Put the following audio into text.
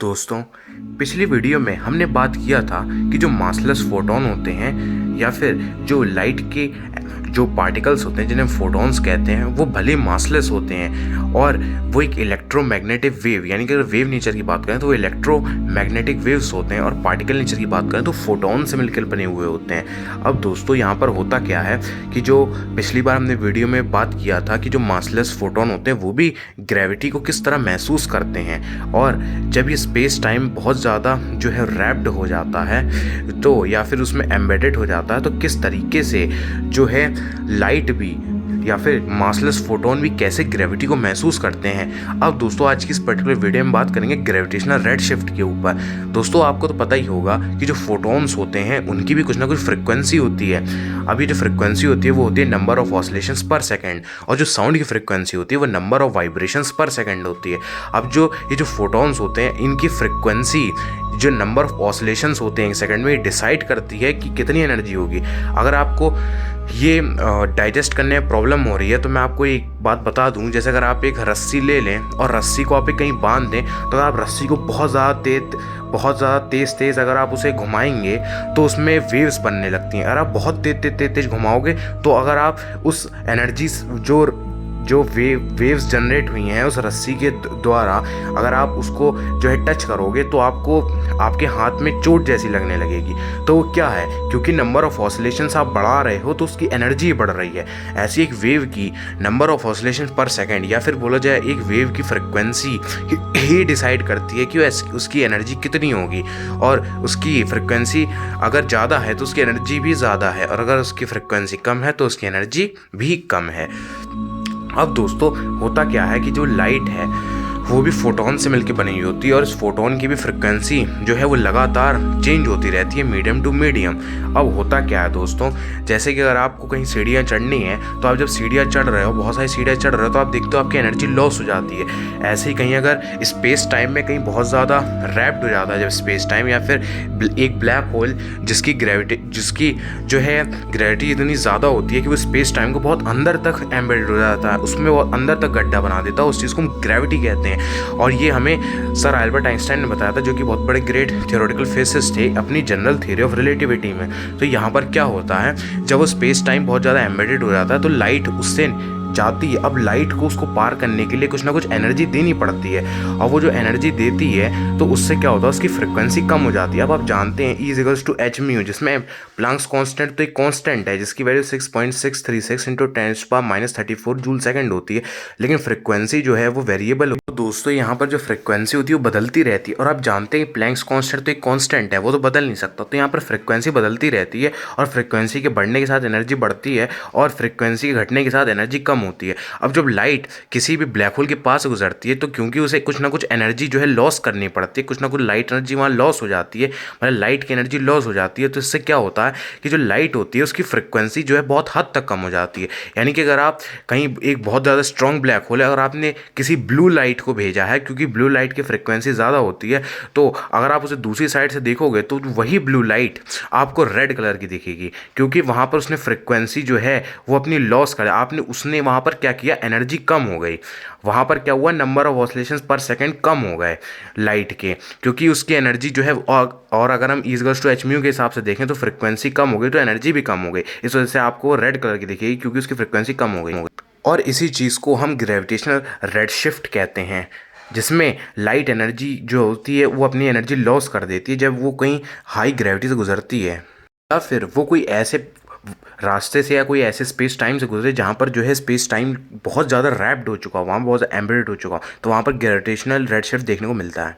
दोस्तों, पिछली वीडियो में हमने बात किया था कि जो मासलेस फोटॉन होते हैं या फिर जो लाइट के जो पार्टिकल्स होते हैं जिन्हें फोटॉन्स कहते हैं, वो भले मासलेस होते हैं और वो एक इलेक्ट्रोमैग्नेटिक वेव, यानी कि अगर वेव नेचर की बात करें तो वो इलेक्ट्रोमैग्नेटिक वेव्स होते हैं, और पार्टिकल नेचर की बात करें तो फोटॉन से मिलकर बने हुए होते हैं। अब दोस्तों, यहाँ पर होता क्या है कि जो पिछली बार हमने वीडियो में बात किया था कि जो मासलेस फोटॉन होते हैं वो भी ग्रेविटी को किस तरह महसूस करते हैं, और जब ये स्पेस टाइम बहुत ज़्यादा जो है रैप्ड हो जाता है तो या फिर उसमें एम्बेडेड हो जाता है तो किस तरीके से जो है लाइट भी या फिर मासलेस फोटोन भी कैसे ग्रेविटी को महसूस करते हैं। अब दोस्तों, आज की इस पर्टिकुलर वीडियो में बात करेंगे ग्रेविटेशनल रेड शिफ्ट के ऊपर। दोस्तों, आपको तो पता ही होगा कि जो फोटॉन्स होते हैं उनकी भी कुछ ना कुछ फ्रिक्वेंसी होती है। अभी जो फ्रिक्वेंसी होती है वो होती है नंबर ऑफ ऑसिलेशंस पर सेकंड, और जो साउंड की फ्रिक्वेंसी होती है वो नंबर ऑफ वाइब्रेशंस पर सेकंड होती है। अब ये जो फोटॉन्स होते हैं इनकी फ्रिक्वेंसी जो नंबर ऑफ ऑसिलेशंस होते हैं एक सेकंड में डिसाइड करती है कि कितनी एनर्जी होगी। अगर आपको ये डाइजेस्ट करने में प्रॉब्लम हो रही है तो मैं आपको एक बात बता दूं, जैसे अगर आप एक रस्सी ले लें और रस्सी को आप कहीं बांध दें तो अगर आप रस्सी को बहुत ज़्यादा तेज़ अगर आप उसे घुमाएंगे तो उसमें वेव्स बनने लगती हैं। अगर आप बहुत तेज़ घुमाओगे तो अगर आप उस एनर्जी जो वेव्स जनरेट हुई हैं उस रस्सी के द्वारा अगर आप उसको जो है टच करोगे तो आपको आपके हाथ में चोट जैसी लगने लगेगी। तो वो क्या है, क्योंकि नंबर ऑफ ऑसिलेशंस आप बढ़ा रहे हो तो उसकी एनर्जी बढ़ रही है। ऐसी एक वेव की नंबर ऑफ ऑसिलेशंस पर सेकंड, या फिर बोला जाए एक वेव की फ्रिक्वेंसी ही डिसाइड करती है कि उसकी एनर्जी कितनी होगी। और उसकी फ्रिक्वेंसी अगर ज़्यादा है तो उसकी एनर्जी भी ज़्यादा है, और अगर उसकी फ्रिक्वेंसी कम है तो उसकी एनर्जी भी कम है। अब दोस्तों, होता क्या है कि जो लाइट है वो भी फोटॉन से मिलकर बनी हुई होती है, और इस फोटॉन की भी फ्रिक्वेंसी जो है वो लगातार चेंज होती रहती है मीडियम टू मीडियम। अब होता क्या है दोस्तों, जैसे कि अगर आपको कहीं सीढ़ियाँ चढ़नी है तो आप जब सीढ़ियाँ चढ़ रहे हो, बहुत सारी सीढ़ियाँ चढ़ रहे हो, तो आप देखते हो आपकी एनर्जी लॉस हो जाती है। ऐसे ही कहीं अगर स्पेस टाइम में कहीं बहुत ज़्यादा रैप्ड हो जाता है जब स्पेस टाइम, या फिर एक ब्लैक होल जिसकी जो है ग्रेविटी इतनी ज़्यादा होती है कि वो स्पेस टाइम को बहुत अंदर तक एम्बेडेड हो जाता है, उसमें बहुत अंदर तक गड्ढा बना देता है, उस चीज़ को हम ग्रेविटी कहते हैं। और ये हमें सर एल्बर्ट आइंस्टाइन ने बताया था, जो कि बहुत बड़े ग्रेट थियोरेटिकल फिजिसिस्ट थे अपनी जनरल थ्योरी ऑफ रिलेटिविटी में। तो यहाँ पर क्या होता है, जब वो स्पेस टाइम बहुत ज़्यादा एम्बेडेड हो जाता है तो लाइट उससे जाती है। अब लाइट को उसको पार करने के लिए कुछ ना कुछ एनर्जी देनी पड़ती है, और वो जो एनर्जी देती है तो उससे क्या होता है, उसकी फ्रिक्वेंसी कम हो जाती है। अब आप जानते हैं E=h μ, जिसमें प्लैंक्स कांस्टेंट तो एक कांस्टेंट है जिसकी वैल्यू 6.636 × 10⁻34 जूल सेकंड होती है, लेकिन फ्रिक्वेंसी जो है वो वेरिएबल। तो दोस्तों, यहाँ पर जो फ्रिक्वेंसी होती है वो बदलती रहती है, और आप जानते हैं प्लैंक्स कांस्टेंट तो एक कांस्टेंट है, वो तो बदल नहीं सकता। तो यहाँ पर फ्रिक्वेंसी बदलती रहती है, और फ्रिक्वेंसी के बढ़ने के साथ एनर्जी बढ़ती है, और फ्रिक्वेंसी के घटने के साथ एनर्जी कम होती है। अब जब लाइट किसी भी ब्लैक होल के पास गुजरती है तो क्योंकि उसे कुछ ना कुछ एनर्जी जो है लॉस करनी पड़ती है, कुछ ना कुछ लाइट एनर्जी वहाँ लॉस हो जाती है, मतलब लाइट की एनर्जी लॉस हो जाती है। तो इससे क्या होता है कि जो लाइट होती है उसकी फ्रिक्वेंसी जो है बहुत हद तक कम हो जाती है। यानी कि अगर आप कहीं एक बहुत ज़्यादा स्ट्रॉन्ग ब्लैक होल है, अगर आपने किसी ब्लू लाइट को भेजा है, क्योंकि ब्लू लाइट की फ्रिक्वेंसी ज़्यादा होती है, तो अगर आप उसे दूसरी साइड से देखोगे तो वही ब्लू लाइट आपको रेड कलर की दिखेगी, क्योंकि वहाँ पर उसने फ्रिक्वेंसी जो है वो अपनी लॉस कर उसने वहाँ पर क्या किया, एनर्जी कम हो गई। वहाँ पर क्या हुआ, नंबर ऑफ ऑसिलेशंस पर सेकंड कम हो गए लाइट के, क्योंकि उसकी एनर्जी जो है और अगर हम E=h μ के हिसाब से देखें तो फ्रिक्वेंसी कम हो गई तो एनर्जी भी कम हो गई। इस वजह से आपको रेड कलर की दिखेगी क्योंकि उसकी फ्रिक्वेंसी कम हो गई। और इसी चीज़ को हम ग्रेविटेशनल रेड शिफ्ट कहते हैं, जिसमें लाइट एनर्जी जो होती है वो अपनी एनर्जी लॉस कर देती है जब वो कहीं हाई ग्रेविटी से गुजरती है, या फिर वो कोई ऐसे रास्ते से या कोई ऐसे स्पेस टाइम से गुजरे जहाँ पर जो है स्पेस टाइम बहुत ज़्यादा रैप्ड हो चुका हो, वहाँ बहुत ज़्यादा एम्बेडेड हो चुका हो, तो वहाँ पर ग्रेविटेशनल रेड शिफ्ट देखने को मिलता है।